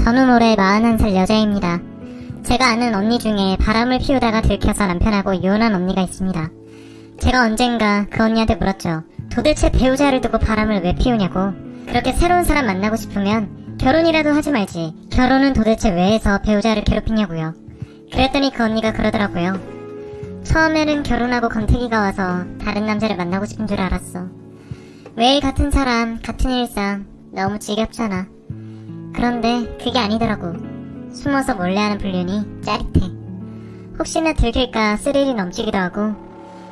저는 올해 41살 여자입니다. 제가 아는 언니 중에 바람을 피우다가 들켜서 남편하고 이혼한 언니가 있습니다. 제가 언젠가 그 언니한테 물었죠. 도대체 배우자를 두고 바람을 왜 피우냐고. 그렇게 새로운 사람 만나고 싶으면 결혼이라도 하지 말지. 결혼은 도대체 왜 해서 배우자를 괴롭히냐고요. 그랬더니 그 언니가 그러더라고요. 처음에는 결혼하고 권태기가 와서 다른 남자를 만나고 싶은 줄 알았어. 매일 같은 사람, 같은 일상, 너무 지겹잖아. 그런데 그게 아니더라고. 숨어서 몰래 하는 불륜이 짜릿해. 혹시나 들킬까 스릴이 넘치기도 하고,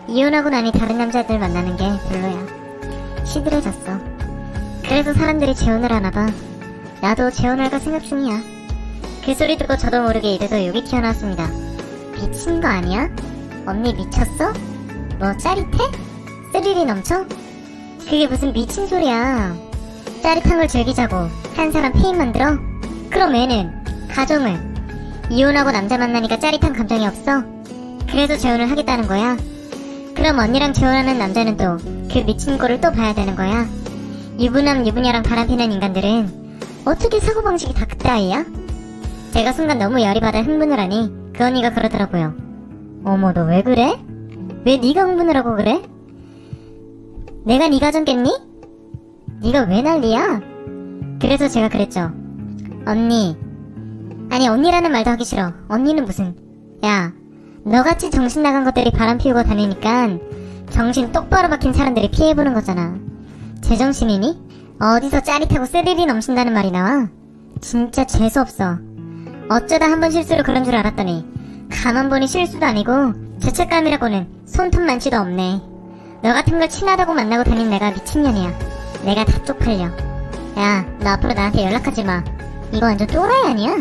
이혼하고 나니 다른 남자들 만나는 게 별로야. 시들해졌어. 그래서 사람들이 재혼을 하나봐. 나도 재혼할까 생각 중이야. 그 소리 듣고 저도 모르게 입에서 욕이 튀어나왔습니다. 미친 거 아니야? 언니 미쳤어? 뭐 짜릿해? 스릴이 넘쳐? 그게 무슨 미친 소리야. 짜릿한 걸 즐기자고 한 사람 페인 만들어? 그럼 애는 가정을 이혼하고 남자 만나니까 짜릿한 감정이 없어? 그래서 재혼을 하겠다는 거야? 그럼 언니랑 재혼하는 남자는 또 그 미친 꼴을 또 봐야 되는 거야? 유부남 유부녀랑 바람피는 인간들은 어떻게 사고방식이 다 그따위야? 제가 순간 너무 열이 받아 흥분을 하니 그 언니가 그러더라고요. 어머 너 왜 그래? 왜 네가 흥분을 하고 그래? 내가 네 가정 깼니? 네가 왜 난리야? 그래서 제가 그랬죠. 언니. 아니 언니라는 말도 하기 싫어. 언니는 무슨. 야 너같이 정신 나간 것들이 바람 피우고 다니니까 정신 똑바로 박힌 사람들이 피해보는 거잖아. 제정신이니? 어디서 짜릿하고 스릴이 넘친다는 말이 나와? 진짜 재수없어. 어쩌다 한 번 실수로 그런 줄 알았더니 가만 보니 실수도 아니고 죄책감이라고는 손톱 만치도 없네. 너 같은 걸 친하다고 만나고 다닌 내가 미친년이야. 내가 다 쪽팔려. 야 너 앞으로 나한테 연락하지 마. 이거 완전 또라이 아니야?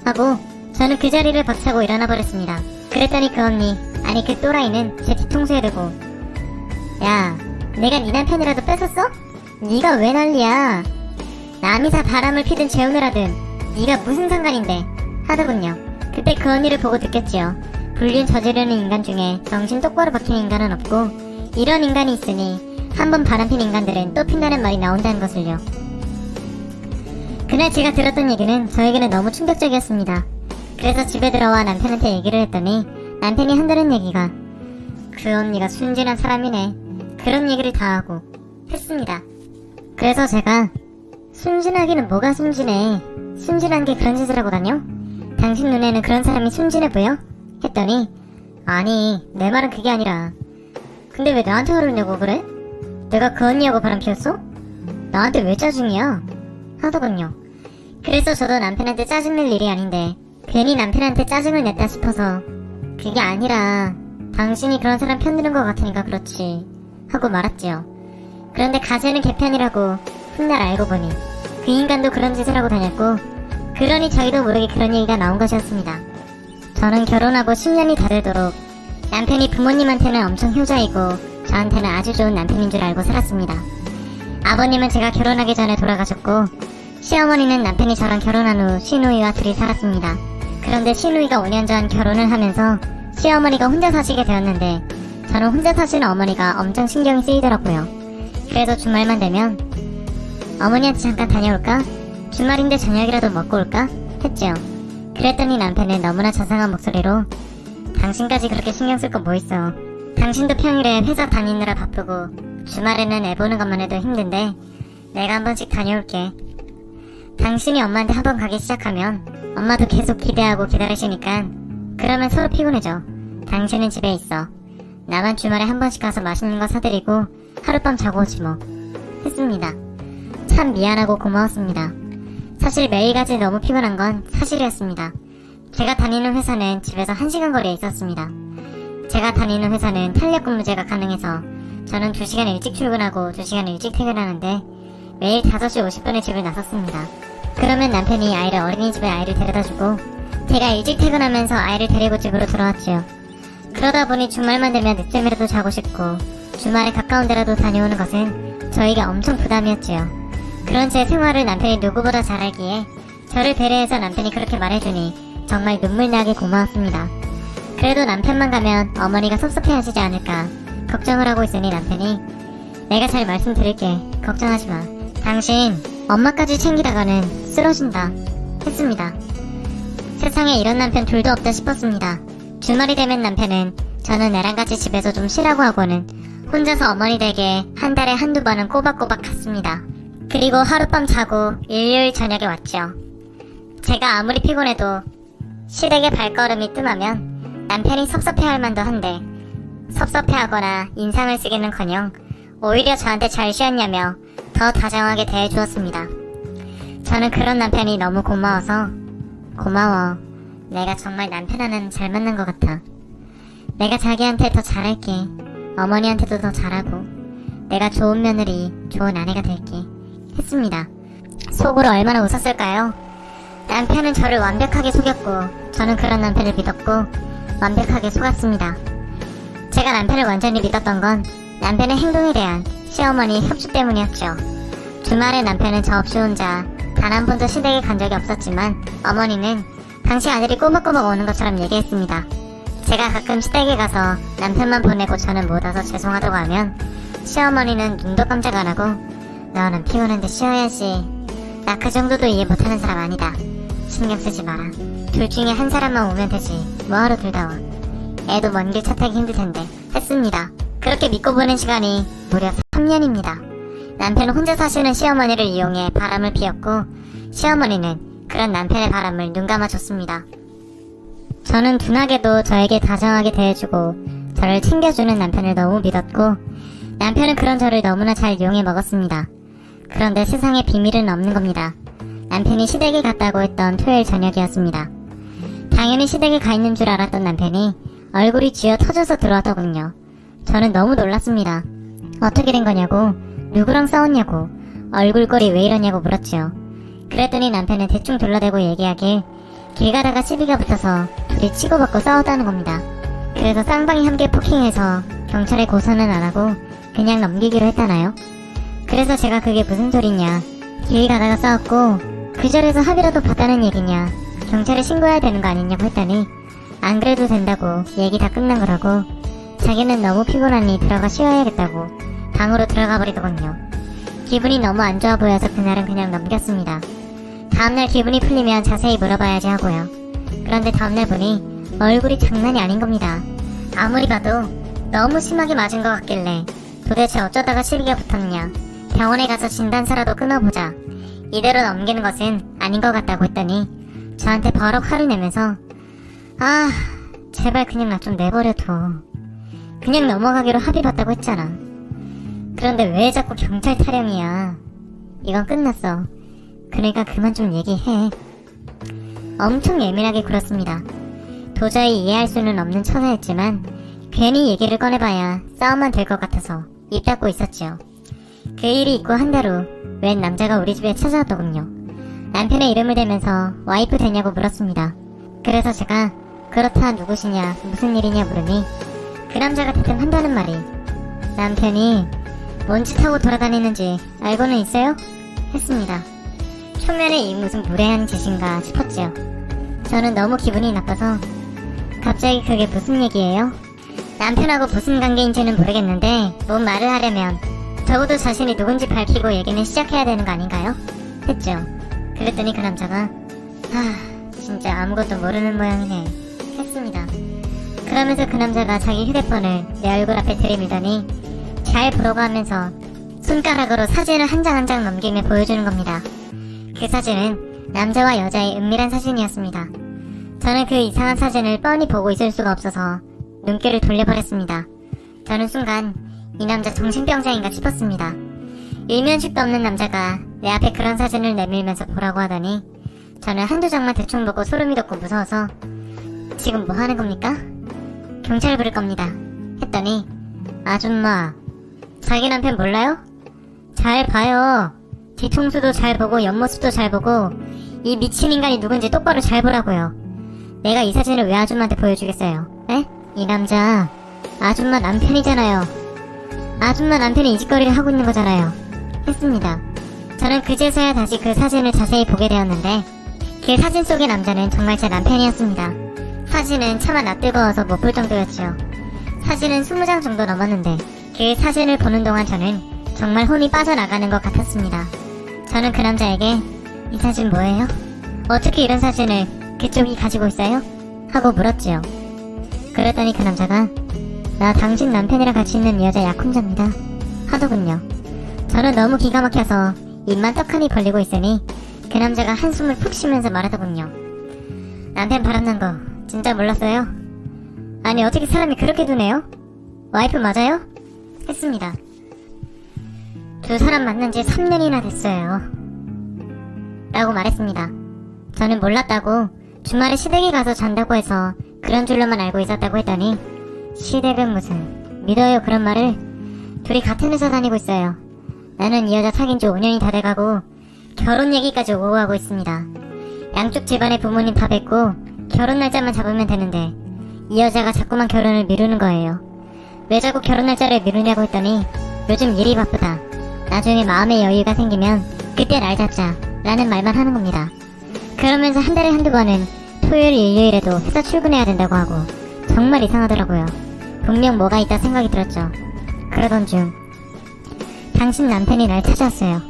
하고 저는 그 자리를 박차고 일어나 버렸습니다. 그랬더니 그 언니, 아니 그 또라이는 제 뒤통수에 대고 야 내가 네 남편이라도 뺏었어? 네가 왜 난리야? 남이 다 바람을 피든 재혼을 하든 네가 무슨 상관인데 하더군요. 그때 그 언니를 보고 느꼈지요. 불륜 저지르는 인간 중에 정신 똑바로 박힌 인간은 없고 이런 인간이 있으니 한번 바람핀 인간들은 또 핀다는 말이 나온다는 것을요. 그날 제가 들었던 얘기는 저에게는 너무 충격적이었습니다. 그래서 집에 들어와 남편한테 얘기를 했더니 남편이 한다는 얘기가 그 언니가 순진한 사람이네. 그런 얘기를 다 하고 했습니다. 그래서 제가 순진하기는 뭐가 순진해. 순진한 게 그런 짓을 하고 다녀? 당신 눈에는 그런 사람이 순진해 보여? 했더니 아니 내 말은 그게 아니라 근데 왜 나한테 화를 내고 그래? 내가 그 언니하고 바람 피웠어? 나한테 왜 짜증이야? 하더군요. 그래서 저도 남편한테 짜증낼 일이 아닌데 괜히 남편한테 짜증을 냈다 싶어서 그게 아니라 당신이 그런 사람 편드는 것 같으니까 그렇지 하고 말았지요. 그런데 가재는 개편이라고 훗날 알고 보니 그 인간도 그런 짓을 하고 다녔고 그러니 저희도 모르게 그런 얘기가 나온 것이었습니다. 저는 결혼하고 10년이 다 되도록 남편이 부모님한테는 엄청 효자이고 저한테는 아주 좋은 남편인 줄 알고 살았습니다. 아버님은 제가 결혼하기 전에 돌아가셨고 시어머니는 남편이 저랑 결혼한 후 시누이와 둘이 살았습니다. 그런데 시누이가 5년 전 결혼을 하면서 시어머니가 혼자 사시게 되었는데 저는 혼자 사시는 어머니가 엄청 신경이 쓰이더라고요. 그래서 주말만 되면 어머니한테 잠깐 다녀올까? 주말인데 저녁이라도 먹고 올까? 했지요. 그랬더니 남편은 너무나 자상한 목소리로 당신까지 그렇게 신경 쓸 거 뭐 있어. 당신도 평일에 회사 다니느라 바쁘고 주말에는 애 보는 것만 해도 힘든데 내가 한 번씩 다녀올게. 당신이 엄마한테 한 번 가기 시작하면 엄마도 계속 기대하고 기다리시니까 그러면 서로 피곤해져. 당신은 집에 있어. 나만 주말에 한 번씩 가서 맛있는 거 사드리고 하룻밤 자고 오지 뭐. 했습니다. 참 미안하고 고마웠습니다. 사실 매일같이 너무 피곤한 건 사실이었습니다. 제가 다니는 회사는 집에서 1시간 거리에 있었습니다. 제가 다니는 회사는 탄력근무제가 가능해서 저는 2시간 일찍 출근하고 2시간 일찍 퇴근하는데 매일 5시 50분에 집을 나섰습니다. 그러면 남편이 아이를 어린이집에 아이를 데려다주고 제가 일찍 퇴근하면서 아이를 데리고 집으로 돌아왔지요. 그러다 보니 주말만 되면 늦잠이라도 자고 싶고 주말에 가까운 데라도 다녀오는 것은 저에게 엄청 부담이었지요. 그런 제 생활을 남편이 누구보다 잘 알기에 저를 배려해서 남편이 그렇게 말해주니 정말 눈물나게 고마웠습니다. 그래도 남편만 가면 어머니가 섭섭해하시지 않을까 걱정을 하고 있으니 남편이 내가 잘 말씀드릴게. 걱정하지마. 당신 엄마까지 챙기다가는 쓰러진다. 했습니다. 세상에 이런 남편 둘도 없다 싶었습니다. 주말이 되면 남편은 저는 애랑 같이 집에서 좀 쉬라고 하고는 혼자서 어머니 댁에 한 달에 한두 번은 꼬박꼬박 갔습니다. 그리고 하룻밤 자고 일요일 저녁에 왔죠. 제가 아무리 피곤해도 시댁의 발걸음이 뜸하면 남편이 섭섭해할 만도 한데 섭섭해하거나 인상을 쓰기는커녕 오히려 저한테 잘 쉬었냐며 더 다정하게 대해주었습니다. 저는 그런 남편이 너무 고마워서 고마워. 내가 정말 남편 하나는 잘 만난 것 같아. 내가 자기한테 더 잘할게. 어머니한테도 더 잘하고 내가 좋은 며느리, 좋은 아내가 될게 했습니다. 속으로 얼마나 웃었을까요? 남편은 저를 완벽하게 속였고 저는 그런 남편을 믿었고 완벽하게 속았습니다. 제가 남편을 완전히 믿었던 건 남편의 행동에 대한 시어머니의 협조 때문이었죠. 주말에 남편은 저 없이 혼자 단 한 번도 시댁에 간 적이 없었지만 어머니는 당시 아들이 꼬박꼬박 오는 것처럼 얘기했습니다. 제가 가끔 시댁에 가서 남편만 보내고 저는 못 와서 죄송하다고 하면 시어머니는 눈도 깜짝 안 하고 너는 피곤한데 쉬어야지. 나 그 정도도 이해 못하는 사람 아니다. 신경 쓰지 마라. 둘 중에 한 사람만 오면 되지. 뭐하러 둘 다 와. 애도 먼 길 차 타기 힘들 텐데 했습니다. 그렇게 믿고 보낸 시간이 무려 3년입니다. 남편은 혼자 사시는 시어머니를 이용해 바람을 피웠고 시어머니는 그런 남편의 바람을 눈감아줬습니다. 저는 둔하게도 저에게 다정하게 대해주고 저를 챙겨주는 남편을 너무 믿었고 남편은 그런 저를 너무나 잘 이용해 먹었습니다. 그런데 세상에 비밀은 없는 겁니다. 남편이 시댁에 갔다고 했던 토요일 저녁이었습니다. 당연히 시댁에 가 있는 줄 알았던 남편이 얼굴이 쥐어 터져서 들어왔더군요. 저는 너무 놀랐습니다. 어떻게 된 거냐고, 누구랑 싸웠냐고, 얼굴꼴이 왜 이러냐고 물었죠. 그랬더니 남편은 대충 둘러대고 얘기하길 길 가다가 시비가 붙어서 둘이 치고받고 싸웠다는 겁니다. 그래서 쌍방이 함께 폭행해서 경찰에 고소는 안 하고 그냥 넘기기로 했다나요? 그래서 제가 그게 무슨 소리냐, 길 가다가 싸웠고 그 자리에서 합의라도 봤다는 얘기냐, 경찰에 신고해야 되는 거 아니냐고 했더니 안 그래도 된다고 얘기 다 끝난 거라고 자기는 너무 피곤하니 들어가 쉬어야겠다고 방으로 들어가 버리더군요. 기분이 너무 안 좋아 보여서 그날은 그냥 넘겼습니다. 다음날 기분이 풀리면 자세히 물어봐야지 하고요. 그런데 다음날 보니 얼굴이 장난이 아닌 겁니다. 아무리 봐도 너무 심하게 맞은 것 같길래 도대체 어쩌다가 시비가 붙었냐, 병원에 가서 진단서라도 끊어보자, 이대로 넘기는 것은 아닌 것 같다고 했더니 저한테 버럭 화를 내면서 아, 제발 그냥 나 좀 내버려둬. 그냥 넘어가기로 합의봤다고 했잖아. 그런데 왜 자꾸 경찰 타령이야. 이건 끝났어. 그러니까 그만 좀 얘기해. 엄청 예민하게 굴었습니다. 도저히 이해할 수는 없는 처사였지만 괜히 얘기를 꺼내봐야 싸움만 될 것 같아서 입 닫고 있었지요. 그 일이 있고 한 달 후 웬 남자가 우리 집에 찾아왔더군요. 남편의 이름을 대면서 와이프 되냐고 물었습니다. 그래서 제가 그렇다 누구시냐, 무슨 일이냐 물으니 그 남자가 대뜸 한다는 말이 남편이 뭔 짓 하고 돌아다니는지 알고는 있어요? 했습니다. 초면에 이 무슨 무례한 짓인가 싶었지요. 저는 너무 기분이 나빠서 갑자기 그게 무슨 얘기예요? 남편하고 무슨 관계인지는 모르겠는데 뭔 말을 하려면 적어도 자신이 누군지 밝히고 얘기는 시작해야 되는 거 아닌가요? 했죠. 그랬더니 그 남자가 진짜 아무것도 모르는 모양이네 했습니다. 그러면서 그 남자가 자기 휴대폰을 내 얼굴 앞에 들이밀더니 잘 보라고 하면서 손가락으로 사진을 한 장 한 장 넘기며 보여주는 겁니다. 그 사진은 남자와 여자의 은밀한 사진이었습니다. 저는 그 이상한 사진을 뻔히 보고 있을 수가 없어서 눈길을 돌려버렸습니다. 저는 순간 이 남자 정신병자인가 싶었습니다. 일면식도 없는 남자가 내 앞에 그런 사진을 내밀면서 보라고 하더니 저는 한두 장만 대충 보고 소름이 돋고 무서워서 지금 뭐 하는 겁니까? 경찰 부를 겁니다 했더니 아줌마, 자기 남편 몰라요? 잘 봐요. 뒤통수도 잘 보고 옆모습도 잘 보고 이 미친 인간이 누군지 똑바로 잘 보라고요. 내가 이 사진을 왜 아줌마한테 보여주겠어요? 에? 이 남자 아줌마 남편이잖아요. 아줌마 남편이 이 짓거리를 하고 있는 거잖아요 했습니다. 저는 그제서야 다시 그 사진을 자세히 보게 되었는데 그 사진 속의 남자는 정말 제 남편이었습니다. 사진은 차마 낯뜨거워서 못 볼 정도였죠. 사진은 20장 정도 넘었는데 그 사진을 보는 동안 저는 정말 혼이 빠져나가는 것 같았습니다. 저는 그 남자에게 이 사진 뭐예요? 어떻게 이런 사진을 그쪽이 가지고 있어요? 하고 물었지요. 그랬더니 그 남자가 나 당신 남편이랑 같이 있는 이 여자 약혼자입니다 하더군요. 저는 너무 기가 막혀서 입만 떡하니 벌리고 있으니 그 남자가 한숨을 푹 쉬면서 말하더군요. 남편 바람난 거 진짜 몰랐어요? 아니 어떻게 사람이 그렇게 두네요? 와이프 맞아요? 했습니다. 두 사람 만난 지 3년이나 됐어요 라고 말했습니다. 저는 몰랐다고 주말에 시댁에 가서 잔다고 해서 그런 줄로만 알고 있었다고 했더니 시댁은 무슨 믿어요 그런 말을. 둘이 같은 회사 다니고 있어요. 나는 이 여자 사귄 지 5년이 다 돼가고 결혼 얘기까지 오고 가고 있습니다. 양쪽 집안의 부모님 다 뵙고 결혼 날짜만 잡으면 되는데 이 여자가 자꾸만 결혼을 미루는 거예요. 왜 자꾸 결혼 날짜를 미루냐고 했더니 요즘 일이 바쁘다. 나중에 마음의 여유가 생기면 그때 날 잡자 라는 말만 하는 겁니다. 그러면서 한 달에 한두 번은 토요일 일요일에도 회사 출근해야 된다고 하고 정말 이상하더라고요. 분명 뭐가 있다 생각이 들었죠. 그러던 중 당신 남편이 날 찾아왔어요.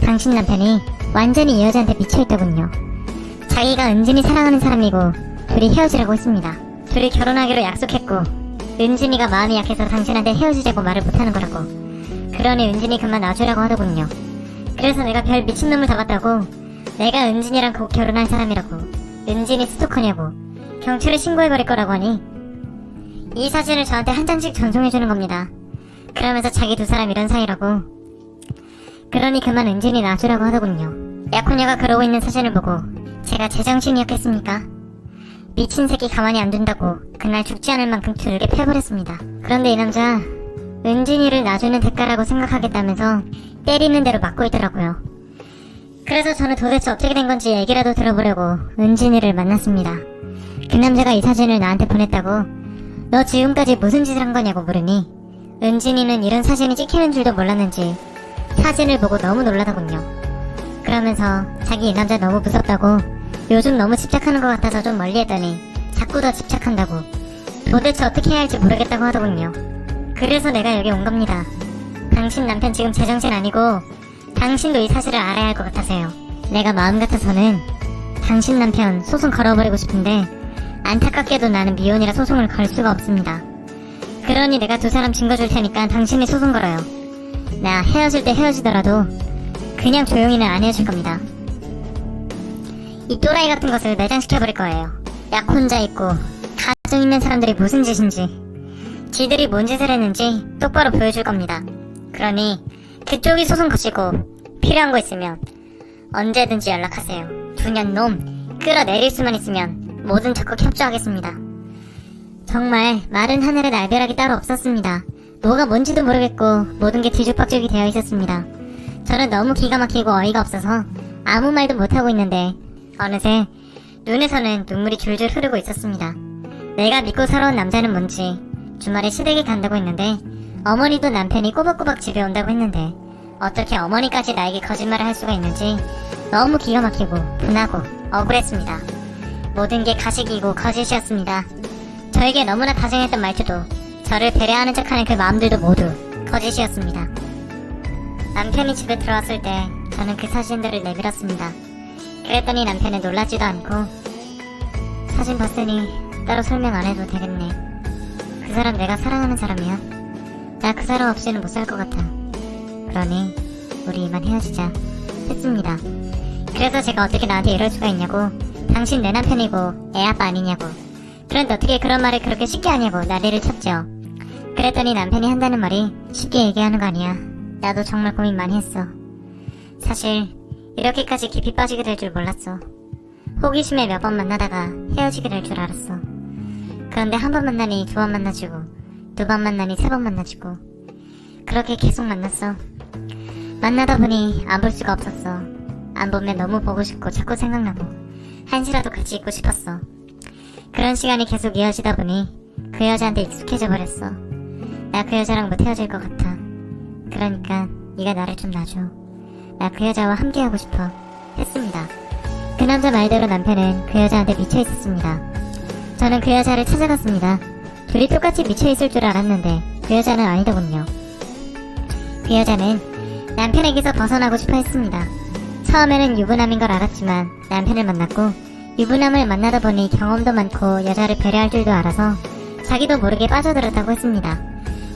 당신 남편이 완전히 이 여자한테 미쳐있더군요. 자기가 은진이 사랑하는 사람이고 둘이 헤어지라고 했습니다. 둘이 결혼하기로 약속했고 은진이가 마음이 약해서 당신한테 헤어지자고 말을 못하는 거라고. 그러니 은진이 그만 놔주라고 하더군요. 그래서 내가 별 미친놈을 잡았다고, 내가 은진이랑 곧 결혼할 사람이라고, 은진이 스토커냐고 경찰에 신고해버릴 거라고 하니 이 사진을 저한테 한 장씩 전송해주는 겁니다. 그러면서 자기 두 사람 이런 사이라고. 그러니 그만 은진이 놔주라고 하더군요. 약혼녀가 그러고 있는 사진을 보고 제가 제정신이었겠습니까? 미친 새끼 가만히 안 둔다고 그날 죽지 않을 만큼 두들겨 패버렸습니다. 그런데 이 남자 은진이를 놔주는 대가라고 생각하겠다면서 때리는 대로 맞고 있더라고요. 그래서 저는 도대체 어떻게 된 건지 얘기라도 들어보려고 은진이를 만났습니다. 그 남자가 이 사진을 나한테 보냈다고 너 지금까지 무슨 짓을 한 거냐고 물으니 은진이는 이런 사진이 찍히는 줄도 몰랐는지 사진을 보고 너무 놀라더군요. 그러면서 자기 이 남자 너무 무섭다고, 요즘 너무 집착하는 것 같아서 좀 멀리 했더니 자꾸 더 집착한다고, 도대체 어떻게 해야 할지 모르겠다고 하더군요. 그래서 내가 여기 온 겁니다. 당신 남편 지금 제정신 아니고 당신도 이 사실을 알아야 할 것 같아서요. 내가 마음 같아서는 당신 남편 소송 걸어버리고 싶은데 안타깝게도 나는 미혼이라 소송을 걸 수가 없습니다. 그러니 내가 두 사람 증거 줄 테니까 당신이 소송 걸어요. 나 헤어질 때 헤어지더라도 그냥 조용히는 안 헤어질 겁니다. 이 또라이 같은 것을 매장시켜버릴 거예요. 약 혼자 있고 가정 있는 사람들이 무슨 짓인지, 지들이 뭔 짓을 했는지 똑바로 보여줄 겁니다. 그러니 그쪽이 소송 거시고 필요한 거 있으면 언제든지 연락하세요. 두년 놈 끌어내릴 수만 있으면 뭐든 적극 협조하겠습니다. 정말 마른 하늘에 날벼락이 따로 없었습니다. 뭐가 뭔지도 모르겠고 모든 게 뒤죽박죽이 되어 있었습니다. 저는 너무 기가 막히고 어이가 없어서 아무 말도 못하고 있는데 어느새 눈에서는 눈물이 줄줄 흐르고 있었습니다. 내가 믿고 살아온 남자는 뭔지, 주말에 시댁에 간다고 했는데 어머니도 남편이 꼬박꼬박 집에 온다고 했는데 어떻게 어머니까지 나에게 거짓말을 할 수가 있는지 너무 기가 막히고 분하고 억울했습니다. 모든 게 가식이고 거짓이었습니다. 저에게 너무나 다정했던 말투도, 저를 배려하는 척하는 그 마음들도 모두 거짓이었습니다. 남편이 집에 들어왔을 때 저는 그 사진들을 내밀었습니다. 그랬더니 남편은 놀라지도 않고 사진 봤으니 따로 설명 안 해도 되겠네. 그 사람 내가 사랑하는 사람이야. 나 그 사람 없이는 못 살 것 같아. 그러니 우리 이만 헤어지자 했습니다. 그래서 제가 어떻게 나한테 이럴 수가 있냐고, 당신 내 남편이고 애 아빠 아니냐고, 그런데 어떻게 그런 말을 그렇게 쉽게 하냐고 난리를 쳤죠. 그랬더니 남편이 한다는 말이 쉽게 얘기하는 거 아니야. 나도 정말 고민 많이 했어. 사실 이렇게까지 깊이 빠지게 될 줄 몰랐어. 호기심에 몇 번 만나다가 헤어지게 될 줄 알았어. 그런데 한 번 만나니 두 번 만나주고, 두 번 만나니 세 번 만나주고, 그렇게 계속 만났어. 만나다 보니 안 볼 수가 없었어. 안 보면 너무 보고 싶고 자꾸 생각나고 한시라도 같이 있고 싶었어. 그런 시간이 계속 이어지다 보니 그 여자한테 익숙해져 버렸어. 나 그 여자랑 못 헤어질 것 같아. 그러니까 네가 나를 좀 놔줘. 나 그 여자와 함께하고 싶어 했습니다. 그 남자 말대로 남편은 그 여자한테 미쳐있었습니다. 저는 그 여자를 찾아갔습니다. 둘이 똑같이 미쳐있을 줄 알았는데 그 여자는 아니더군요. 그 여자는 남편에게서 벗어나고 싶어 했습니다. 처음에는 유부남인 걸 알았지만 남편을 만났고 유부남을 만나다 보니 경험도 많고 여자를 배려할 줄도 알아서 자기도 모르게 빠져들었다고 했습니다.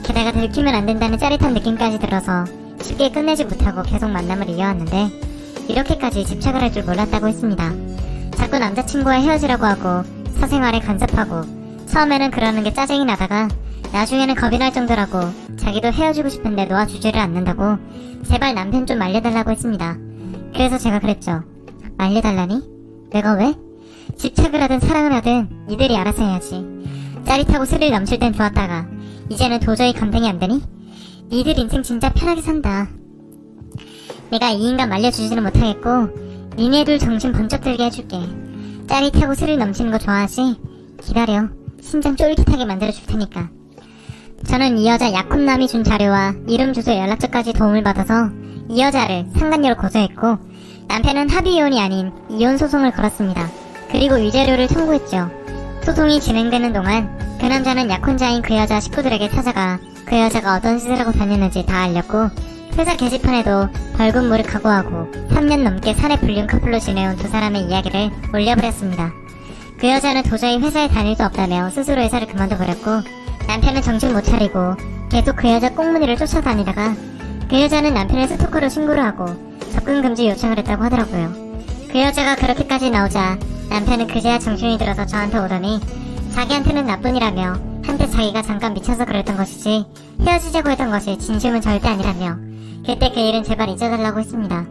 게다가 들키면 안 된다는 짜릿한 느낌까지 들어서 쉽게 끝내지 못하고 계속 만남을 이어왔는데 이렇게까지 집착을 할 줄 몰랐다고 했습니다. 자꾸 남자친구와 헤어지라고 하고 사생활에 간섭하고 처음에는 그러는 게 짜증이 나다가 나중에는 겁이 날 정도라고 자기도 헤어지고 싶은데 놓아주지를 않는다고 제발 남편 좀 말려달라고 했습니다. 그래서 제가 그랬죠. 말려달라니? 내가 왜? 집착을 하든 사랑을 하든 니들이 알아서 해야지. 짜릿하고 스릴 넘칠 땐 좋았다가 이제는 도저히 감당이 안 되니? 니들 인생 진짜 편하게 산다. 내가 이 인간 말려주지는 못하겠고 니네들 정신 번쩍 들게 해줄게. 짜릿하고 스릴 넘치는 거 좋아하지? 기다려. 심장 쫄깃하게 만들어줄 테니까. 저는 이 여자 약혼남이 준 자료와 이름 주소 연락처까지 도움을 받아서 이 여자를 상간녀로 고소했고 남편은 합의이혼이 아닌 이혼 소송을 걸었습니다. 그리고 위자료를 청구했죠. 소송이 진행되는 동안 그 남자는 약혼자인 그 여자 식구들에게 찾아가 그 여자가 어떤 짓을 하고 다녔는지 다 알렸고 회사 게시판에도 벌금물을 각오하고 3년 넘게 사내 불륜 커플로 지내온 두 사람의 이야기를 올려버렸습니다. 그 여자는 도저히 회사에 다닐 수 없다며 스스로 회사를 그만둬버렸고 남편은 정신 못 차리고 계속 그 여자 꽁무니를 쫓아다니다가 그 여자는 남편의 스토커로 신고를 하고 접근 금지 요청을 했다고 하더라고요. 그 여자가 그렇게까지 나오자 남편은 그제야 정신이 들어서 저한테 오더니 자기한테는 나뿐이라며 한때 자기가 잠깐 미쳐서 그랬던 것이지 헤어지자고 했던 것이 진심은 절대 아니라며 그때 그 일은 제발 잊어달라고 했습니다.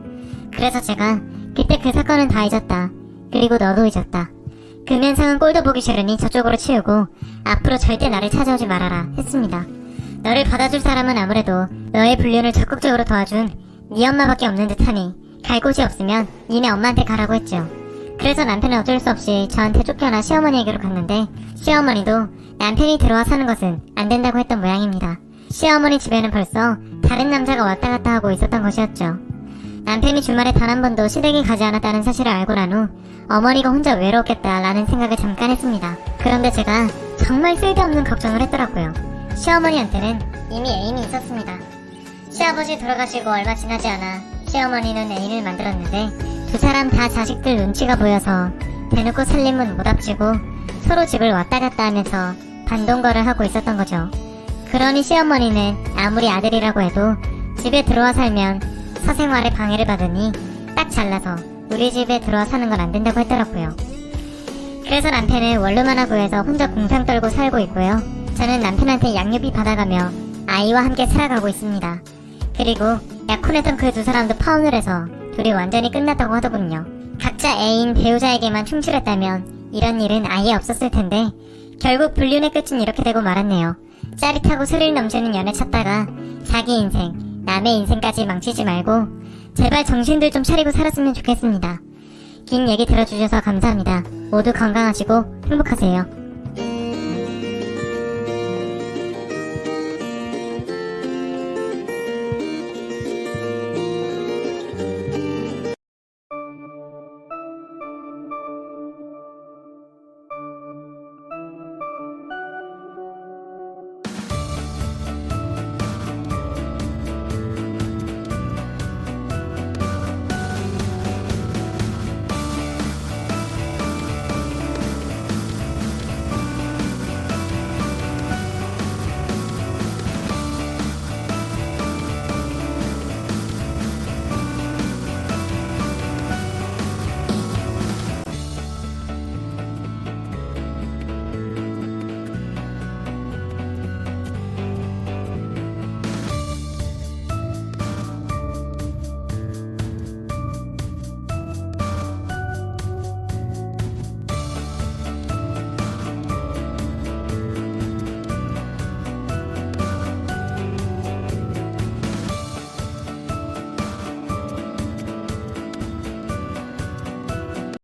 그래서 제가 그때 그 사건은 다 잊었다. 그리고 너도 잊었다. 그 면상은 꼴도 보기 싫으니 저쪽으로 치우고 앞으로 절대 나를 찾아오지 말아라 했습니다. 너를 받아줄 사람은 아무래도 너의 불륜을 적극적으로 도와준 네 엄마밖에 없는 듯하니 갈 곳이 없으면 니네 엄마한테 가라고 했죠. 그래서 남편은 어쩔 수 없이 저한테 쫓겨나 시어머니에게로 갔는데 시어머니도 남편이 들어와 사는 것은 안 된다고 했던 모양입니다. 시어머니 집에는 벌써 다른 남자가 왔다 갔다 하고 있었던 것이었죠. 남편이 주말에 단 한 번도 시댁에 가지 않았다는 사실을 알고 난 후 어머니가 혼자 외로웠겠다라는 생각을 잠깐 했습니다. 그런데 제가 정말 쓸데없는 걱정을 했더라고요. 시어머니한테는 이미 애인이 있었습니다. 시아버지 돌아가시고 얼마 지나지 않아 시어머니는 애인을 만들었는데 두 사람 다 자식들 눈치가 보여서 대놓고 살림은 못 앞지고 서로 집을 왔다 갔다 하면서 반동거를 하고 있었던 거죠. 그러니 시어머니는 아무리 아들이라고 해도 집에 들어와 살면 사생활에 방해를 받으니 딱 잘라서 우리 집에 들어와 사는 건 안 된다고 했더라고요. 그래서 남편은 원룸 하나 구해서 혼자 공상 떨고 살고 있고요. 저는 남편한테 양육비 받아가며 아이와 함께 살아가고 있습니다. 그리고 약혼했던 그 두 사람도 파혼을 해서 둘이 완전히 끝났다고 하더군요. 각자 애인, 배우자에게만 충실했다면 이런 일은 아예 없었을 텐데 결국 불륜의 끝은 이렇게 되고 말았네요. 짜릿하고 스릴 넘치는 연애 찾다가 자기 인생, 남의 인생까지 망치지 말고 제발 정신들 좀 차리고 살았으면 좋겠습니다. 긴 얘기 들어주셔서 감사합니다. 모두 건강하시고 행복하세요.